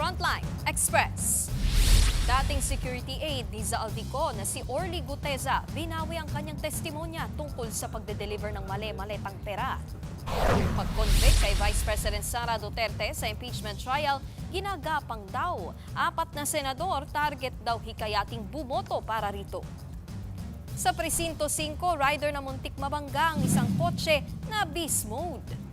Frontline Express. Dating security aide ni Zaldico na si Orly Guteza binawi ang kanyang testimonya tungkol sa pagde-deliver ng mali-maletang pera. Pag-convict kay Vice President Sara Duterte sa impeachment trial, ginagapang daw. 4 na senador target daw hikayating bumoto para rito. Sa Presinto 5, rider na muntik mabangga ang isang kotse na beast mode.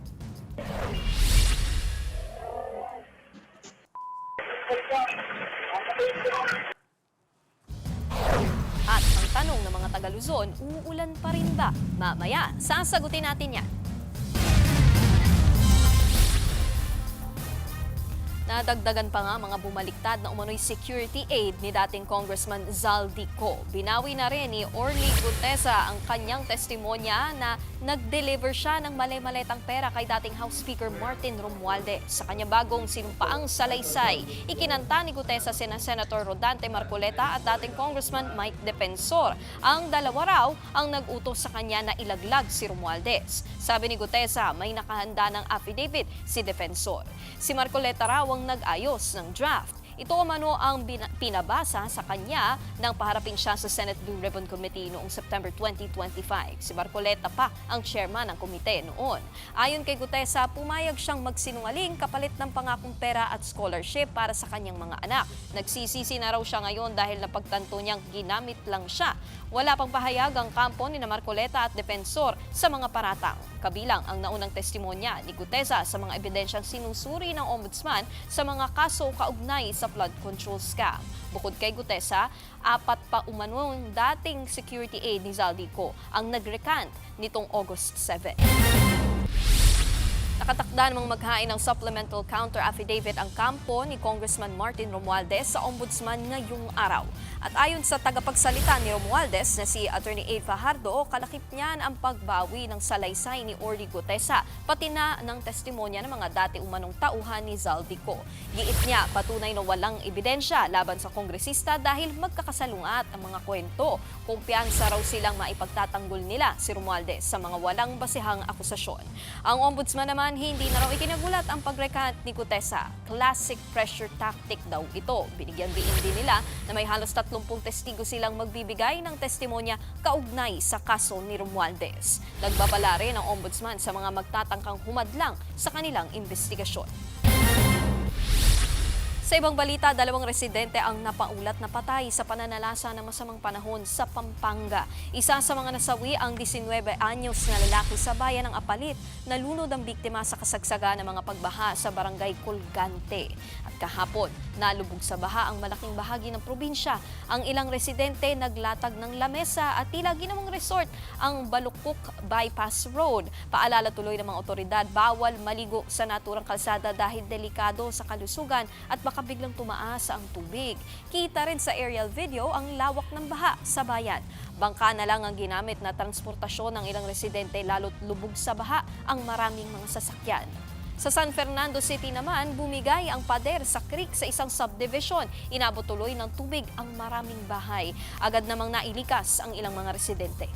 At ang tanong ng mga taga-Luzon, uulan pa rin ba? Mamaya, sasagutin natin yan. Nadagdagan pa nga mga bumaliktad na umano'y security aide ni dating Congressman Zaldico. Binawi na rin ni Orly Guteza ang kanyang testimonya na nag-deliver siya ng mali-maletang pera kay dating House Speaker Martin Romualdez. Sa kanya bagong sinumpaang salaysay, ikinanta ni Guteza sina Senator Rodante Marcoleta at dating Congressman Mike Defensor. Ang dalawa raw ang nag-utos sa kanya na ilaglag si Romualdez. Sabi ni Guteza, may nakahanda ng affidavit si Defensor. Si Marcoleta raw ang nag-ayos ng draft. Ito umano ang pinabasa sa kanya nang paharapin siya sa Senate Blue Ribbon Committee noong September 2025. Si Marcoleta pa ang chairman ng komite noon. Ayon kay Guteza, pumayag siyang magsinungaling kapalit ng pangakong pera at scholarship para sa kanyang mga anak. Nagsisisi na raw siya ngayon dahil napagtanto niyang ginamit lang siya. Wala pang pahayag ang kampo ni Marcoleta at Defensor sa mga paratang. Kabilang ang naunang testimonya ni Guteza sa mga ebidensyang sinusuri ng Ombudsman sa mga kaso kaugnay sa flood control scam. Bukod kay Guteza, 4 pa umanong dating security aide ni Zaldico ang nag-recant nitong August 7. Nakatakda namang maghain ng supplemental counter affidavit ang kampo ni Congressman Martin Romualdez sa Ombudsman ngayong araw. At ayon sa tagapagsalita ni Romualdez na si Attorney A. Fajardo, kalakip niyan ang pagbawi ng salaysay ni Orly Guteza, pati na ng testimonya ng mga dati umanong tauhan ni Zaldico. Giit niya, patunay na walang ebidensya laban sa kongresista dahil magkakasalungat ang mga kwento. Kumpiyansa raw silang maipagtatanggol nila si Romualdez sa mga walang basihang akusasyon. Ang Ombudsman naman, hindi na raw ikinagulat ang pag-recant ni Guteza. Classic pressure tactic daw ito. Binigyan diin din nila na may halos 30 testigo silang magbibigay ng testimonya kaugnay sa kaso ni Romualdez. Nagbabala rin ang Ombudsman sa mga magtatangkang humadlang sa kanilang investigasyon. Sa ibang balita, 2 residente ang napaulat na patay sa pananalasa ng masamang panahon sa Pampanga. Isa sa mga nasawi ang 19 anyos na lalaki sa bayan ng Apalit. Nalunod ang biktima sa kasagsagan ng mga pagbaha sa barangay Colgante. At kahapon, nalubog sa baha ang malaking bahagi ng probinsya. Ang ilang residente naglatag ng lamesa at tila ginawang resort ang Balukok Bypass Road. Paalala tuloy ng mga otoridad, bawal maligo sa naturang kalsada dahil delikado sa kalusugan at baka biglang tumaas ang tubig. Kita rin sa aerial video ang lawak ng baha sa bayan. Bangka na lang ang ginamit na transportasyon ng ilang residente lalo't lubog sa baha ang maraming mga sasakyan. Sa San Fernando City naman, bumigay ang pader sa creek sa isang subdivision. Inabot tuloy ng tubig ang maraming bahay. Agad namang nailikas ang ilang mga residente.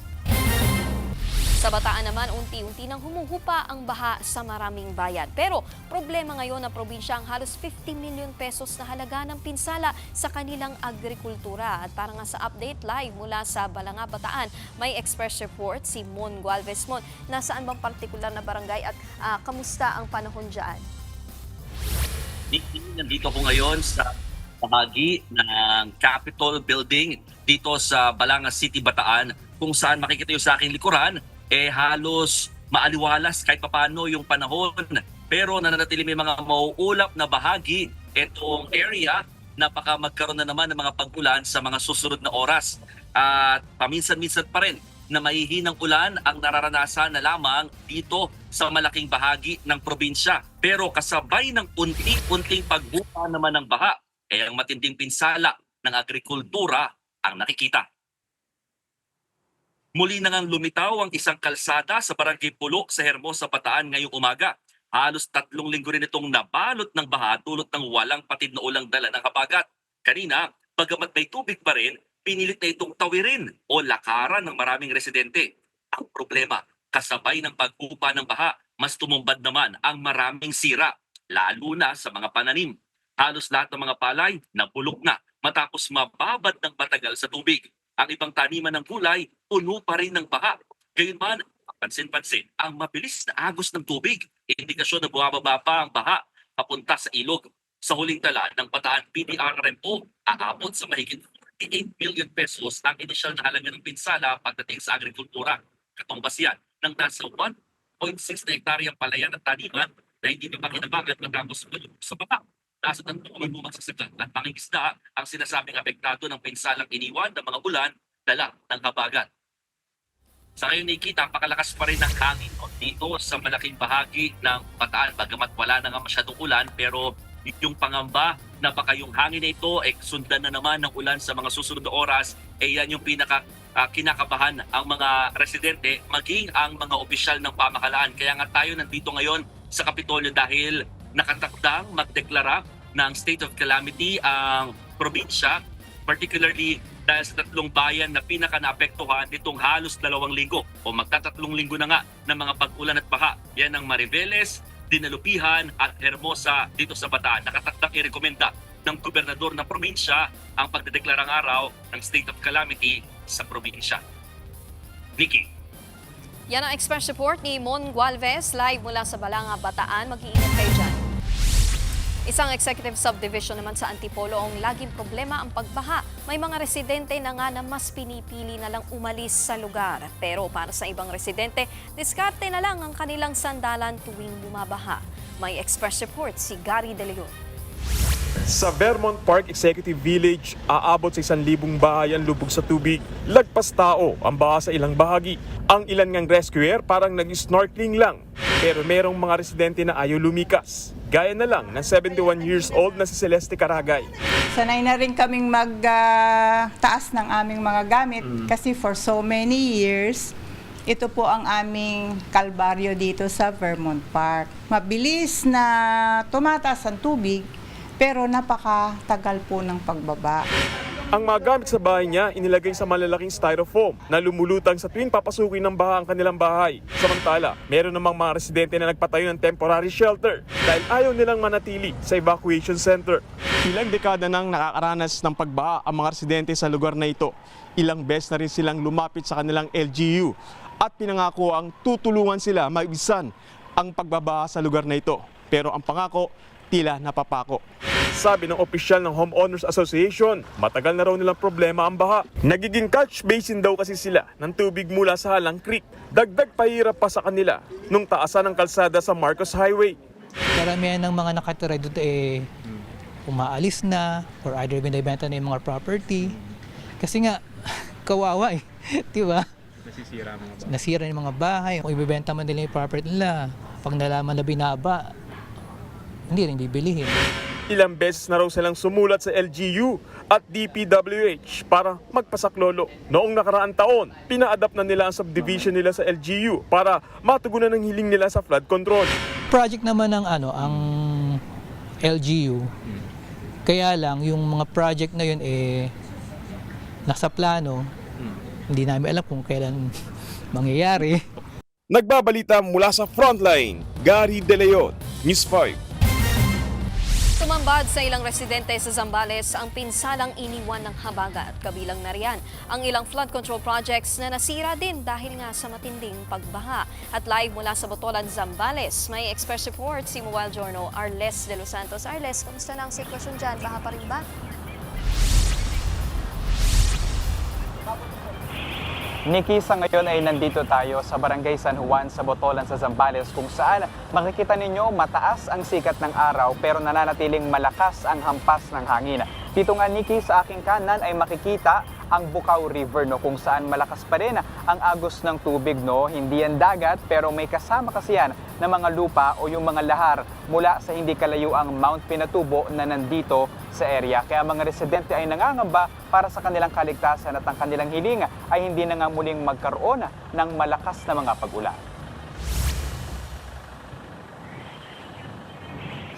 Sa Bataan naman, unti-unti nang humuhupa ang baha sa maraming bayan. Pero problema ngayon ng probinsya ang halos 50 million pesos na halaga ng pinsala sa kanilang agrikultura. At para nga sa update live mula sa Balanga, Bataan, may express report si Mon Gualvez. Mon, nasaan bang partikular na barangay at kamusta ang panahon dyan? Nandito ko ngayon sa bahagi ng Capitol Building dito sa Balanga City, Bataan, kung saan makikita yung sa aking likuran, halos maaliwalas kahit papano yung panahon. Pero nananatili may mga mauulap na bahagi itong area na baka magkaroon na naman ng mga pag-ulan sa mga susunod na oras. At paminsan-minsan pa rin na mahihinang ulan ang nararanasan na lamang dito sa malaking bahagi ng probinsya. Pero kasabay ng unti-unting pagbuka naman ng baha, ang matinding pinsala ng agrikultura ang nakikita. Muli na ngang lumitaw ang isang kalsada sa Barangay Pulok sa Hermosa, Bataan ngayong umaga. Halos 3 linggo rin itong nabalot ng baha dulot ng walang patid na ulang dala ng habagat. Kanina, bagamat may tubig pa rin, pinilit na itong tawirin o lakaran ng maraming residente. Ang problema, kasabay ng pag-upa ng baha, mas tumumbad naman ang maraming sira, lalo na sa mga pananim. Halos lahat ng mga palay nabulok na matapos mababad ng matagal sa tubig. Ang ibang taniman ng gulay, puno pa rin ng baha. Gayunman, pansin-pansin ang mabilis na agos ng tubig. Indikasyon na bumababa pa ang baha papunta sa ilog. Sa huling tala ng Bataan PDRRMO, aabot sa mahigit 48 billion pesos ang inisyal na halaga ng pinsala pagdating sa agrikultura. Katumbas yan ng nasa 1.6 na hektaryang palayan at taniman na hindi pa pakinabangan matapos malubog sa baha. Nasa tantungan mo magsasaglan at pangingisda ang sinasabing apektado ng pinsalang iniwan ng mga ulan dala ng habagat. Sa ngayon, Nikki, napakalakas pa rin ng hangin dito sa malaking bahagi ng Bataan. Bagamat wala na nga masyadong ulan, pero yung pangamba na baka yung hangin na ito sundan na naman ng ulan sa mga susunod na oras, yan yung kinakabahan ang mga residente, maging ang mga opisyal ng pamahalaan. Kaya nga tayo nandito ngayon sa Kapitolyo dahil nakatakdang magdeklara ng state of calamity ang probinsya, particularly dahil sa 3 bayan na pinaka-naapektuhan nitong halos 2 linggo o magtatatlong linggo na nga ng mga pag-ulan at baha. Yan ang Mariveles, Dinalupihan at Hermosa dito sa Bataan. Nakatakdang irekomenda ng gobernador ng probinsya ang pagdedeklarang araw ng state of calamity sa probinsya. Nikki. Yan ang Express Report ni Mon Gualvez, live mula sa Balanga, Bataan. Mag-iingat kayo dyan. Isang executive subdivision naman sa Antipolo ang laging problema ang pagbaha. May mga residente na nga na mas pinipili na lang umalis sa lugar. Pero para sa ibang residente, diskarte na lang ang kanilang sandalan tuwing bumabaha. May Express Report si Gary De Leon. Sa Vermont Park Executive Village, aabot sa 1,000 bahay ang lubog sa tubig. Lagpas tao ang baha sa ilang bahagi. Ang ilan ngang rescuer parang nag-snorkeling lang. Pero merong mga residente na ayaw lumikas. Gaya na lang ng 71 years old na si Celeste Caragay. Sanay na rin kaming magtaas ng aming mga gamit kasi for so many years, ito po ang aming kalbaryo dito sa Vermont Park. Mabilis na tumataas ang tubig, pero napakatagal po ng pagbaba. Ang mga gamit sa bahay niya inilagay sa malalaking styrofoam na lumulutang sa tuwing papasukin ng baha ang kanilang bahay. Samantala, meron namang mga residente na nagpatayo ng temporary shelter dahil ayaw nilang manatili sa evacuation center. Ilang dekada nang nakakaranas ng pagbaha ang mga residente sa lugar na ito. Ilang beses na rin silang lumapit sa kanilang LGU at pinangako ang tutulungan sila maibisan ang pagbabaha sa lugar na ito. Pero ang pangako, tila napapako. Sabi ng opisyal ng Homeowners Association, matagal na raw nilang problema ang baha. Nagiging catch basin daw kasi sila ng tubig mula sa Halang Creek. Dagdag pahirap pa sa kanila nung taasan ng kalsada sa Marcos Highway. Karamihan ng mga nakatira doon umaalis na or either binibenta na yung mga property. Kasi nga, kawawa eh. Di ba? Nasira yung mga bahay. Kung ibibenta man nila yung property nila, pag nalaman na binaba, hindi rin bibilihin. Ilang beses na raw silang sumulat sa LGU at DPWH para magpasaklolo. Noong nakaraang taon, pina-adapt na nila ang subdivision nila sa LGU para matugunan ang hiling nila sa flood control. Project naman ng ang LGU. Kaya lang yung mga project na yun nasa plano. Hindi namin alam kung kailan mangyayari. Nagbabalita mula sa Frontline, Gary De Leon, News 5. Tumambad sa ilang residente sa Zambales ang pinsalang iniwan ng habagat. Kabilang na riyan ang ilang flood control projects na nasira din dahil nga sa matinding pagbaha. At live mula sa Botolan, Zambales, may Express Report si Mobile Journal Arles de los Santos. Arles, kamusta na ang sitwasyon dyan? Baha pa rin ba? Nikki, sa ngayon ay nandito tayo sa Barangay San Juan sa Botolan sa Zambales kung saan makikita ninyo mataas ang sikat ng araw pero nananatiling malakas ang hampas ng hangin. Dito nga, Nikki, sa aking kanan ay makikita ang Bukaw River, no, kung saan malakas pa rin ang agos ng tubig, no. Hindi yan dagat pero may kasama kasi yan na mga lupa o yung mga lahar mula sa hindi kalayuang Mount Pinatubo na nandito sa area. Kaya mga residente ay nangangamba para sa kanilang kaligtasan at ang kanilang hiling ay hindi na nga muling magkaroon ng malakas na mga pag-ulan.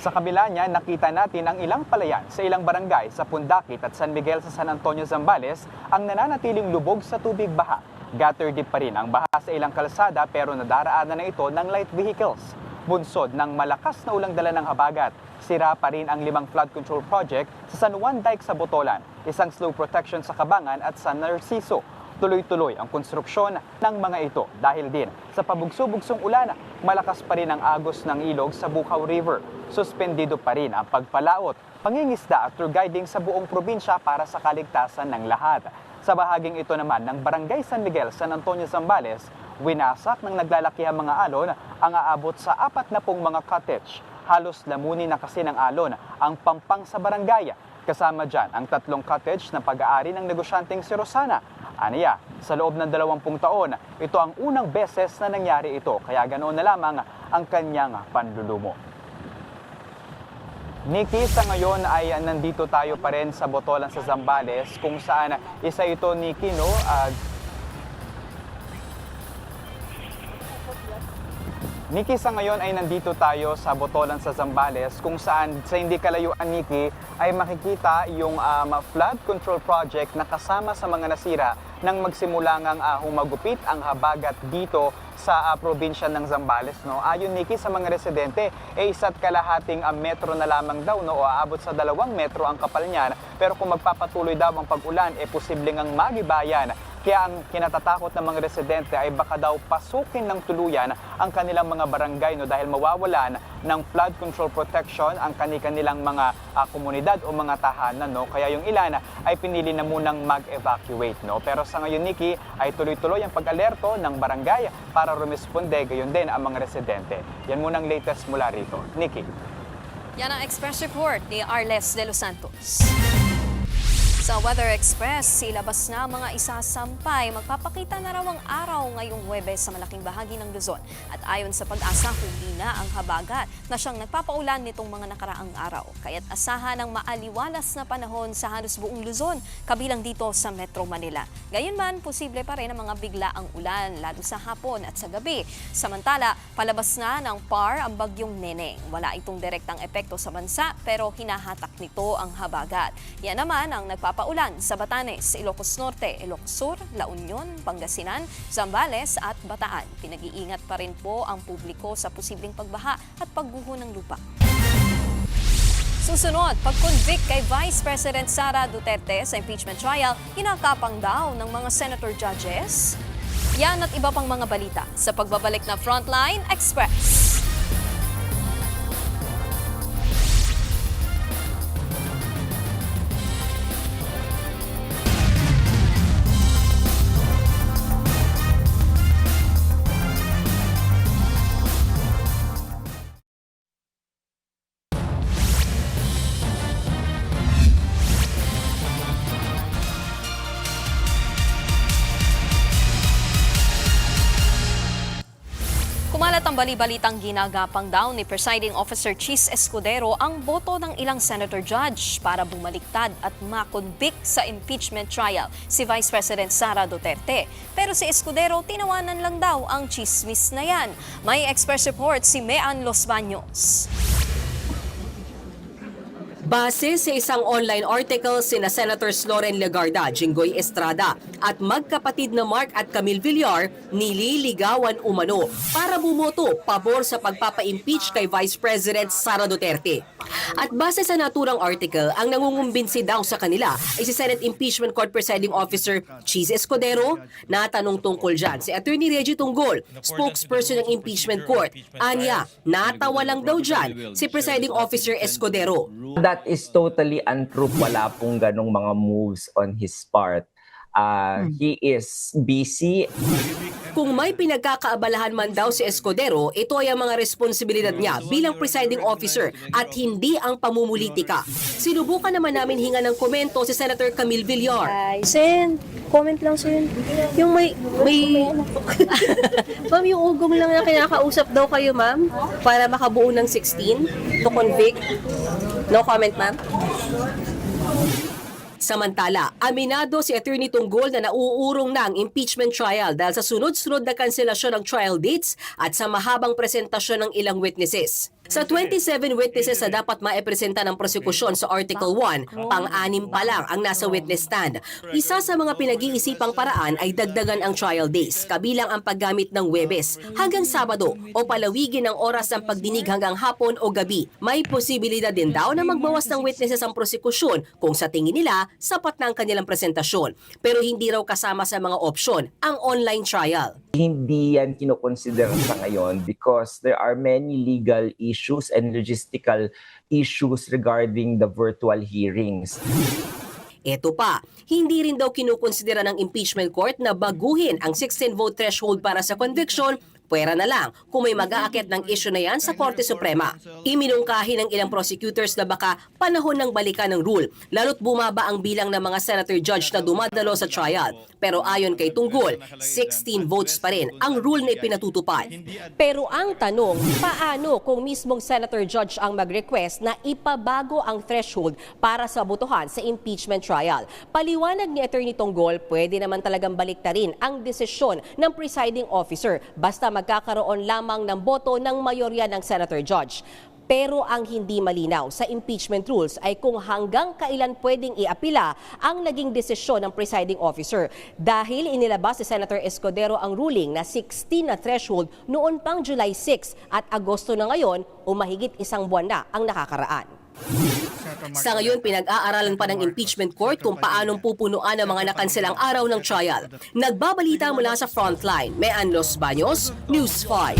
Sa kabila niya, nakita natin ang ilang palayan sa ilang barangay sa Pundakit at San Miguel sa San Antonio, Zambales ang nananatiling lubog sa tubig baha. Gutter deep pa rin ang baha sa ilang kalsada pero nadaraanan na ito ng light vehicles. Bunsod ng malakas na ulang dala ng habagat, sira pa rin ang 5 flood control project sa San Juan Dike sa Botolan, isang slope protection sa Cabangan at San Narciso. Tuloy-tuloy ang konstruksyon ng mga ito dahil din sa pabugso-bugsong ulan, malakas pa rin ang agos ng ilog sa Bukaw River. Suspendido pa rin ang pagpalaot, pangingisda at tour guiding sa buong probinsya para sa kaligtasan ng lahat. Sa bahaging ito naman ng Barangay San Miguel, San Antonio, Zambales, winasak ng naglalakihang mga alon ang aabot sa 40 mga cottage. Halos lamunin na kasi ng alon ang pampang sa barangay. Kasama dyan ang 3 cottage na pag-aari ng negosyanteng si Rosana. Aniya, sa loob ng 20 taon, ito ang unang beses na nangyari ito, kaya ganoon na lamang ang kanyang panlulumo. Nikki, sa ngayon ay nandito tayo pa rin sa Botolan sa Zambales kung saan isa ito, Nikki, no? Nikki, sa ngayon ay nandito tayo sa Botolan sa Zambales kung saan sa hindi kalayuan, Nikki, ay makikita yung flood control project na kasama sa mga nasira nang magsimula ngang humagupit ang habagat dito sa probinsya ng Zambales, no? Ayon, Nikki, sa mga residente, 1.5 metro na lamang daw, no? O aabot sa 2 metro ang kapal niyan. Pero kung magpapatuloy daw ang pag-ulan, posibleng ang magibayan. Kaya ang kinatatakot ng mga residente ay baka daw pasukin ng tuluyan ang kanilang mga barangay, no, dahil mawawalan ng flood control protection ang kanilang mga komunidad o mga tahanan, no. Kaya yung ilan ay pinili na munang mag-evacuate, no. Pero sa ngayon, Nikki, ay tuloy-tuloy ang pag-alerto ng barangay para rumisponde, gayon din ang mga residente. Yan muna ang latest mula rito. Nikki. Yan ang Express Report ni Arles de Los Santos. Sa Weather Express, silabas na mga isasampay. Magpapakita na raw ang araw ngayong Huwebes sa malaking bahagi ng Luzon. At ayon sa pag-asa, huli na ang habagat na siyang nagpapaulan nitong mga nakaraang araw. Kaya't asahan ng maaliwalas na panahon sa halos buong Luzon, kabilang dito sa Metro Manila. Gayunman, posible pa rin ang mga biglaang ulan, lalo sa hapon at sa gabi. Samantala, palabas na ng PAR ang bagyong Neneng. Wala itong direktang epekto sa bansa, pero hinahatak nito ang habagat. Yan naman ang nagpapaulan sa Batanes, Ilocos Norte, Ilocos Sur, La Union, Pangasinan, Zambales at Bataan. Pinag-iingat pa rin po ang publiko sa posibleng pagbaha at pagguho ng lupa. Susunod, pag-convict kay Vice President Sara Duterte sa impeachment trial, hinakapang daw ng mga senator judges. Yan at iba pang mga balita sa pagbabalik na Frontline Express. Kumalat ang bali-balitang ginagapang daw ni Presiding Officer Chis Escudero ang boto ng ilang senator judge para bumaliktad at makonvict sa impeachment trial si Vice President Sara Duterte. Pero si Escudero tinawanan lang daw ang chismis na yan. May Express Report si Mean Los Baños. Base sa isang online article, sina Senators Loren Legarda, Jinggoy Estrada at magkapatid na Mark at Camille Villar nililigawan umano para bumoto pabor sa pagpapa-impeach kay Vice President Sara Duterte. At base sa naturang article, ang nangungumbinsi daw sa kanila ay si Senate Impeachment Court Presiding Officer Chis Escudero. Natanong tungkol dyan si Attorney Reggie Tunggol, spokesperson ng Impeachment Court. Anya, natawa lang daw dyan si Presiding Officer Escudero. That is totally untrue. Wala pong ganong mga moves on his part. He is busy. Kung may pinagkakaabalahan man daw si Escudero, ito ay ang mga responsibilidad niya bilang presiding officer at hindi ang pamumulitika. Sinubukan naman namin hinga ng komento si Senator Camille Villar. Sen, comment lang Sen. Yung may ma'am, yung ugong lang na kinakausap daw kayo, ma'am, para makabuo ng 16 to convict. No comment, ma'am. Samantala, aminado si Attorney Tunggol na nauurong na ang impeachment trial dahil sa sunod-sunod na kanselasyon ng trial dates at sa mahabang presentasyon ng ilang witnesses. Sa 27 witnesses na dapat maipresenta ng prosekusyon sa Article 1, pang-anim pa lang ang nasa witness stand. Isa sa mga pinag-iisipang paraan ay dagdagan ang trial days, kabilang ang paggamit ng Huwebes hanggang Sabado o palawigin ang oras ng pagdinig hanggang hapon o gabi. May posibilidad din daw na magbawas ng witnesses ang prosekusyon kung sa tingin nila sapat na ang kanilang presentasyon. Pero hindi raw kasama sa mga opsyon ang online trial. Hindi yan kinoconsider sa ngayon because there are many legal issues and logistical issues regarding the virtual hearings. Ito pa, hindi rin daw kinukonsidera ng impeachment court na baguhin ang 16-vote threshold para sa conviction. Pwera na lang kung may mag-aakyat ng issue na yan sa Korte Suprema. Iminungkahi ng ilang prosecutors na baka panahon ng balikan ng rule, lalo't bumaba ang bilang ng mga senator judge na dumadalo sa trial. Pero ayon kay Tunggol, 16 votes pa rin ang rule na ipinatutupad. Pero ang tanong, paano kung mismong senator judge ang mag-request na ipabago ang threshold para sa botohan sa impeachment trial? Paliwanag ni Attorney Tunggol, pwede naman talagang baliktarin ang desisyon ng presiding officer basta magkakaroon lamang ng boto ng mayorya ng senator judge. Pero ang hindi malinaw sa impeachment rules ay kung hanggang kailan pwedeng iapila ang naging desisyon ng presiding officer. Dahil inilabas si Senator Escudero ang ruling na 16 na threshold noon pang July 6 at Agosto na ngayon o mahigit isang buwan na ang nakakaraan. Sa ngayon, pinag-aaralan pa ng impeachment court kung paanong pupunuan ang mga nakanselang araw ng trial. Nagbabalita mula sa Frontline, Mean Los Baños, News 5.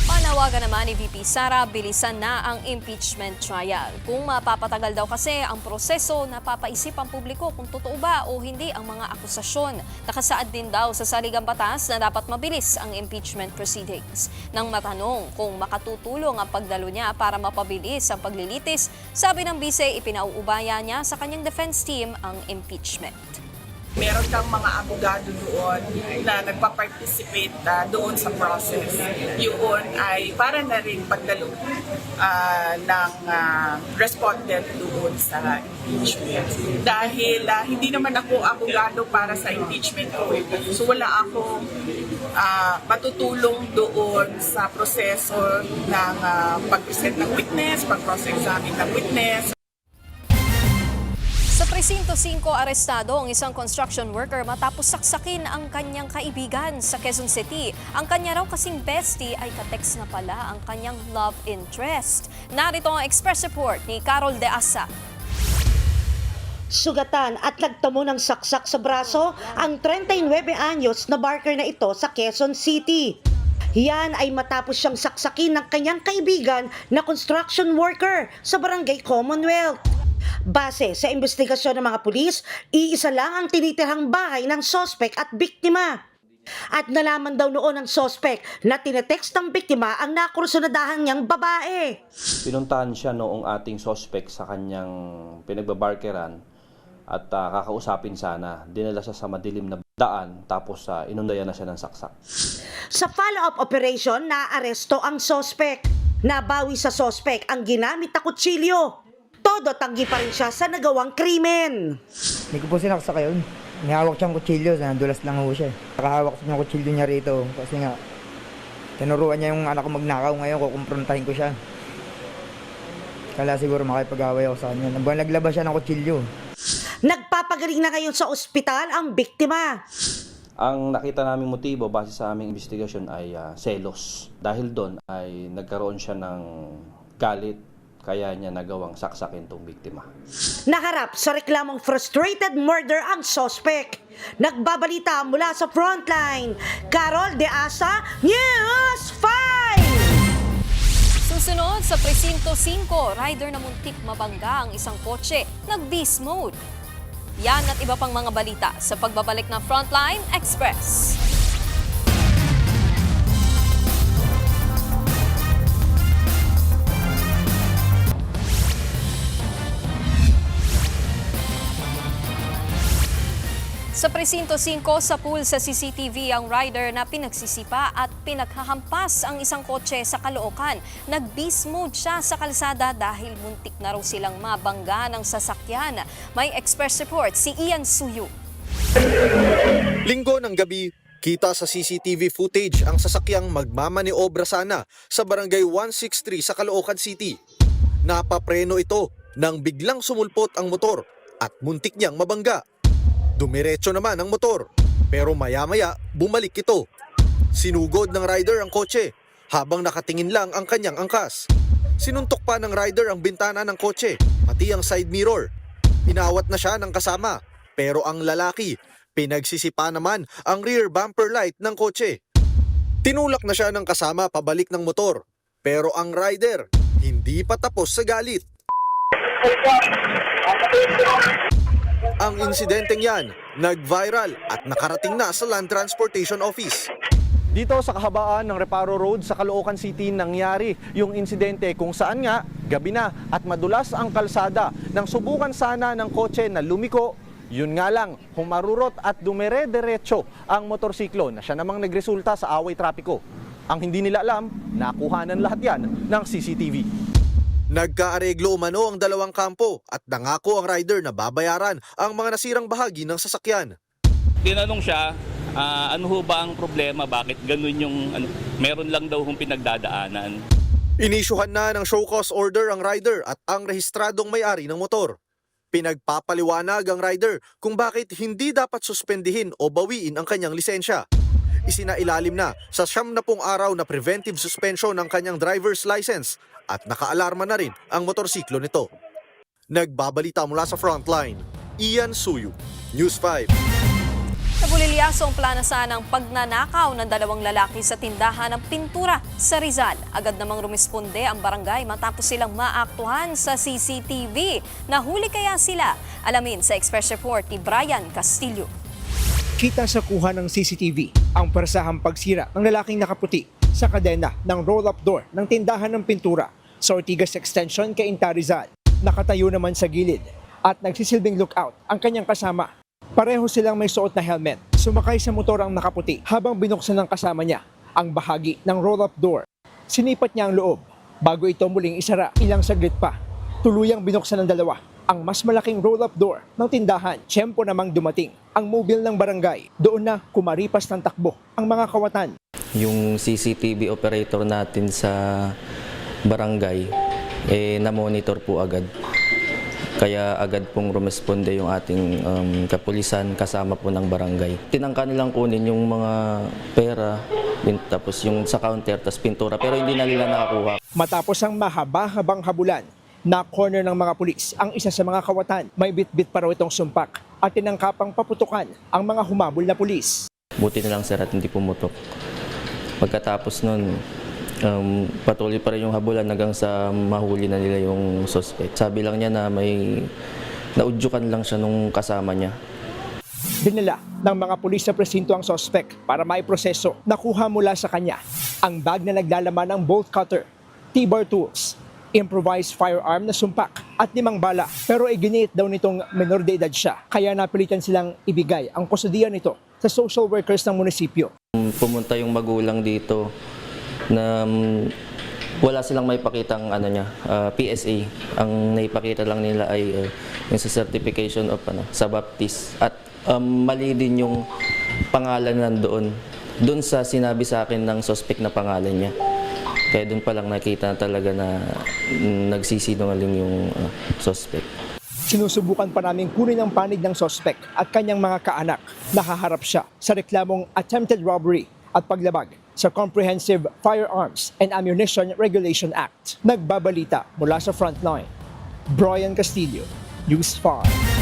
Panawagan naman ni VP Sara, bilisan na ang impeachment trial. Kung mapapatagal daw kasi ang proseso, napapaisip ang publiko kung totoo ba o hindi ang mga akusasyon. Nakasaad din daw sa saligang batas na dapat mabilis ang impeachment proceedings. Nang matanong kung makatutulong ang pagdalo niya para mapabilis ang paglilitis, sabi ng bise ipinauubaya niya sa kanyang defense team ang impeachment. Meron kang mga abogado doon na nagpa-participate doon sa process. Yun ay para na rin pagdalo ng respondent doon sa impeachment. Dahil hindi naman ako abogado para sa impeachment court. So wala akong matutulong doon sa proseso ng pag-present ng witness, pag-cross-examine ng witness. Sa Presinto 5, arestado ang isang construction worker matapos saksakin ang kanyang kaibigan sa Quezon City. Ang kanya raw kasing bestie ay kateks na pala ang kanyang love interest. Narito ang express report ni Carol De Asa. Sugatan at nagtamo ng saksak sa braso ang 39 anyos na barker na ito sa Quezon City. Yan ay matapos siyang saksakin ng kanyang kaibigan na construction worker sa Barangay Commonwealth. Base sa investigasyon ng mga pulis, iisa lang ang tinitirhang bahay ng sospek at biktima. At nalaman daw noon ng sospek na tinetext ng biktima ang nakursunadahan niyang babae. Pinuntahan siya noong ating sospek sa kanyang pinagbabarkeran at kakausapin sana. Dinala siya sa madilim na daan tapos inundayan na siya ng saksak. Sa follow-up operation, naaresto ang sospek. Nabawi sa sospek ang ginamit na kutsilyo. Todo tanggi pa rin siya sa nagawang krimen. Hindi ko po sinaksak yun. May hawak siyang kutsilyo, nandulas lang ho siya. Nakahawak ng kutsilyo niya rito kasi nga tinuruan niya yung anak ko magnakaw ngayon, kukumprontahin ko siya. Kala siguro makipag-away ako sa kanya. Naglabas siya ng kutsilyo. Nagpapagaling na ngayon sa ospital ang biktima. Ang nakita naming motibo base sa aming investigasyon ay selos. Dahil doon ay nagkaroon siya ng galit. Kaya niya nagawang saksakin tong biktima. Naharap sa reklamong frustrated murder ang sospek. Nagbabalita mula sa Frontline, Carol De Asa, News 5! Susunod sa Presinto 5, rider na muntik mabangga ang isang kotse, nag-beast mode. Yan at iba pang mga balita sa pagbabalik ng Frontline Express. Sa Presinto 5, sa pool sa CCTV ang rider na pinagsisipa at pinaghahampas ang isang kotse sa Caloocan. Nag-beast mode siya sa kalsada dahil muntik na raw silang mabangga ng sasakyan. May express report si Ian Suyu. Linggo ng gabi, Kita sa CCTV footage ang sasakyang magmamaniobra sana sa barangay 163 sa Caloocan City. Napapreno ito nang biglang sumulpot ang motor at muntik niyang mabangga. Dumiretso naman ang motor pero maya-maya bumalik ito. Sinugod ng rider ang kotse habang nakatingin lang ang kanyang angkas. Sinuntok pa ng rider ang bintana ng kotse, pati ang side mirror. Inawat na siya ng kasama pero ang lalaki pinagsisipa naman ang rear bumper light ng kotse. Tinulak na siya ng kasama pabalik ng motor pero ang rider hindi pa tapos sa galit. Ang insidenteng yan nag-viral at nakarating na sa Land Transportation Office. Dito sa kahabaan ng Reparo Road sa Caloocan City nangyari yung insidente kung saan nga gabi na at madulas ang kalsada nang subukan sana ng kotse na lumiko. Yun nga lang, humarurot at dumere-derecho ang motorsiklo na siya namang nagresulta sa away trapiko. Ang hindi nila alam, nakuhanan lahat yan ng CCTV. Nagkaareglo umano ang dalawang kampo at nangako ang rider na babayaran ang mga nasirang bahagi ng sasakyan. Tinanong siya, ano ho ba ang problema? Bakit ganun yung meron lang daw hong pinagdadaanan? Inisyuhan na ng show cause order ang rider at ang rehistradong may-ari ng motor. Pinagpapaliwanag ang rider kung bakit hindi dapat suspendihin o bawiin ang kanyang lisensya. Isinailalim na sa 70 araw na preventive suspension ng kanyang driver's license at nakaalarma na rin ang motorsiklo nito. Nagbabalita mula sa Frontline, Ian Suyu, News 5. Nabulilyaso ang planasan ng pagnanakaw ng dalawang lalaki sa tindahan ng pintura sa Rizal. Agad namang rumisponde ang barangay matapos silang maaktuhan sa CCTV. Nahuli kaya sila? Alamin sa Express Report ni Brian Castillo. Kita sa kuha ng CCTV ang persahang pagsira ng lalaking nakaputi sa kadena ng roll-up door ng tindahan ng pintura sa Ortigas Extension kay Inta Rizal. Nakatayo naman sa gilid at nagsisilbing lookout ang kanyang kasama. Pareho silang may suot na helmet. Sumakay sa motor ang nakaputi habang binuksan ng kasama niya ang bahagi ng roll-up door. Sinipat niya ang loob bago ito muling isara. Ilang saglit pa, tuluyang binuksan ng dalawa ang mas malaking roll-up door ng tindahan. Tiyempo namang dumating ang mobile ng barangay. Doon na kumaripas ng takbo ang mga kawatan. Yung CCTV operator natin sa barangay, na-monitor po agad. Kaya agad pong rumesponde yung ating kapulisan kasama po ng barangay. Tinangka nilang kunin yung mga pera, tapos yung sa counter, tapos pintura, pero hindi na nila nakakuha. Matapos ang mahaba-habang habulan, na-corner ng mga pulis ang isa sa mga kawatan. May bit-bit pa raw itong sumpak at tinangkapang paputukan ang mga humabol na pulis. Buti na lang sir at hindi pumutok. Pagkatapos nun, patuloy pa rin yung habulan hanggang sa mahuli na nila yung suspect. Sabi lang niya na may naudyukan lang siya nung kasama niya. Dinala ng mga pulis sa presinto ang suspect para maiproseso. Nakuha mula sa kanya ang bag na naglalaman ng bolt cutter, T-bar tools, improvised firearm na sumpak at 5 bala. Pero iginiit daw nitong menor de edad siya. Kaya napilitan silang ibigay ang kustudiya nito sa social workers ng munisipyo. Pumunta yung magulang dito na wala silang may pakitang PSA. Ang naipakita lang nila ay yung sa certification of sa baptist. At mali din yung pangalan nandoon. Doon sa sinabi sa akin ng suspect na pangalan niya. Kaya doon pa lang nakita talaga na nagsisinungaling yung suspect. Sinusubukan pa namin kunin ang panig ng suspect at kanyang mga kaanak. Nakaharap siya sa reklamong attempted robbery at paglabag sa Comprehensive Firearms and Ammunition Regulation Act. Nagbabalita mula sa Frontline, Brian Castillo, News 5.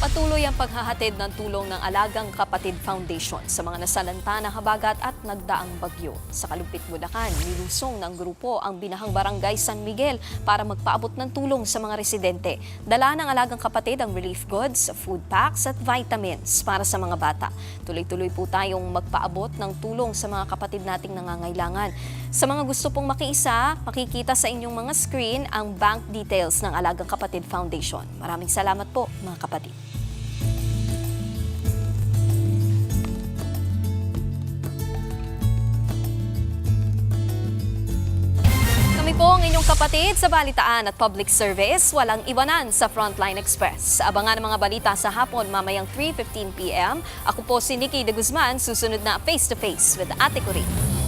Patuloy ang paghahatid ng tulong ng Alagang Kapatid Foundation sa mga nasalanta ng habagat at nagdaang bagyo. Sa Kalumpit, Bulacan, nilusong ng grupo ang binahang barangay San Miguel para magpaabot ng tulong sa mga residente. Dala ng Alagang Kapatid ang relief goods, food packs at vitamins para sa mga bata. Tuloy-tuloy po tayong magpaabot ng tulong sa mga kapatid nating nangangailangan. Sa mga gusto pong makiisa, makikita sa inyong mga screen ang bank details ng Alagang Kapatid Foundation. Maraming salamat po, mga kapatid. Kami po ang inyong kapatid sa Balitaan at Public Service, walang iwanan sa Frontline Express. Abangan ang mga balita sa hapon mamayang 3:15 p.m. Ako po si Nikki De Guzman, susunod na Face to Face with Ate Corinne.